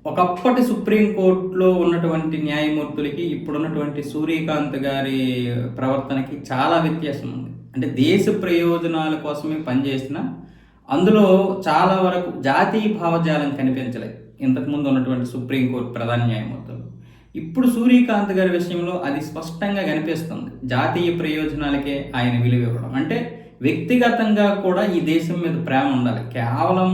ఒకప్పటి సుప్రీంకోర్టులో ఉన్నటువంటి న్యాయమూర్తులకి ఇప్పుడున్నటువంటి సూర్యకాంత్ గారి ప్రవర్తనకి చాలా వ్యత్యాసం ఉంది. అంటే దేశ ప్రయోజనాల కోసమే పనిచేసిన అందులో చాలా వరకు జాతీయ భావజాలం కనిపించలేదు ఇంతకుముందు ఉన్నటువంటి సుప్రీంకోర్టు ప్రధాన న్యాయమూర్తులు. ఇప్పుడు సూర్యకాంత్ గారి విషయంలో అది స్పష్టంగా కనిపిస్తుంది. జాతీయ ప్రయోజనాలకే ఆయన విలువ ఇవ్వడం, అంటే వ్యక్తిగతంగా కూడా ఈ దేశం మీద ప్రేమ ఉండాలి. కేవలం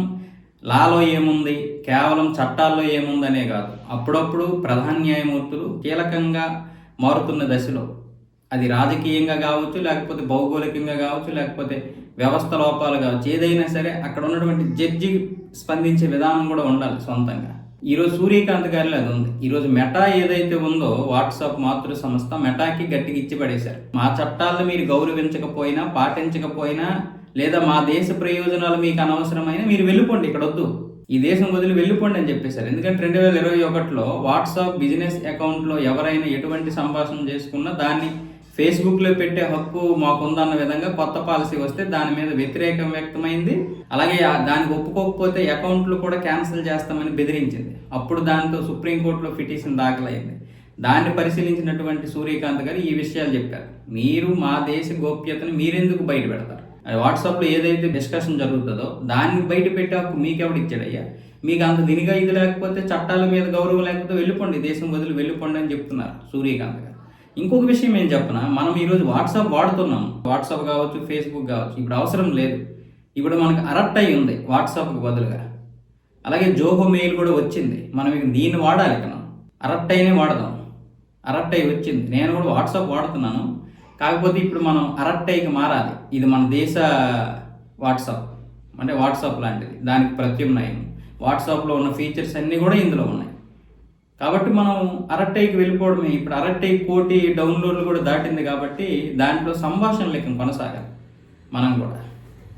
లాలో ఏముంది, కేవలం చట్టాల్లో ఏముందనే కాదు, అప్పుడప్పుడు ప్రధాన న్యాయమూర్తులు కీలకంగా మారుతున్న దశలో అది రాజకీయంగా కావచ్చు, లేకపోతే భౌగోళికంగా కావచ్చు, లేకపోతే వ్యవస్థ లోపాలు కావచ్చు, ఏదైనా సరే అక్కడ ఉన్నటువంటి జడ్జి స్పందించే విధానం కూడా ఉండాలి సొంతంగా. ఈరోజు సూర్యకాంత్ గారిలో అది ఉంది. ఈరోజు మెటా ఏదైతే ఉందో వాట్సాప్ మాతృ సంస్థ, మెటాకి గట్టిగా ఇచ్చి పడేశారు. మా చట్టాలను మీరు గౌరవించకపోయినా, పాటించకపోయినా, లేదా మా దేశ ప్రయోజనాలు మీకు అనవసరమైన మీరు వెళ్ళిపోండి, ఇక్కడ వద్దు, ఈ దేశం వదిలి వెళ్ళిపోండి అని చెప్పేశారు. ఎందుకంటే 2021లో వాట్సాప్ బిజినెస్ అకౌంట్లో ఎవరైనా ఎటువంటి సంభాషణ చేసుకున్నా దాన్ని ఫేస్బుక్లో పెట్టే హక్కు మాకుందన్న విధంగా కొత్త పాలసీ వస్తే దాని మీద వ్యతిరేకం వ్యక్తమైంది. అలాగే దానికి ఒప్పుకోకపోతే అకౌంట్లు కూడా క్యాన్సిల్ చేస్తామని బెదిరించింది. అప్పుడు దాంతో సుప్రీంకోర్టులో పిటిషన్ దాఖలైంది. దాన్ని పరిశీలించినటువంటి సూర్యకాంత్ గారు ఈ విషయాలు చెప్పారు. మీరు మా దేశ గోప్యతను మీరెందుకు బయట పెడతారు? వాట్సాప్లో ఏదైతే డిస్కషన్ జరుగుతుందో దాన్ని బయట పెట్టే హక్కు మీకెవడిచ్చాడయ్యా? మీకు అంత దినిగా ఇది లేకపోతే, చట్టాల మీద గౌరవం లేకపోతే వెళ్ళిపోండి, దేశం వదిలి వెళ్ళిపోండి అని చెప్తున్నారు సూర్యకాంత్ గారు. ఇంకొక విషయం ఏం చెప్పనా, మనం ఈరోజు వాట్సాప్ వాడుతున్నాం. వాట్సాప్ కావచ్చు, ఫేస్బుక్ కావచ్చు, ఇప్పుడు అవసరం లేదు. ఇప్పుడు మనకు అరట్ అయి ఉంది వాట్సాప్కి బదులుగా. అలాగే జోహో మెయిల్ కూడా వచ్చింది. మనం ఇక దీన్ని వాడాలి, మనం అరట్ అయినే వాడదాం. అరట్ అయి వచ్చింది. నేను కూడా వాట్సాప్ వాడుతున్నాను, కాకపోతే ఇప్పుడు మనం అరట్ అయికి మారాలి. ఇది మన దేశ వాట్సాప్, అంటే వాట్సాప్ లాంటిది, దానికి ప్రత్యామ్నాయం. వాట్సాప్లో ఉన్న ఫీచర్స్ అన్నీ కూడా ఇందులో ఉన్నాయి. కాబట్టి మనం అరట్టైకి వెళ్ళిపోవడమే. ఇప్పుడు 1 కోటి డౌన్లోడ్లు కూడా దాటింది కాబట్టి దాంట్లో సంభాషణ లెక్క కొనసాగాలి మనం కూడా.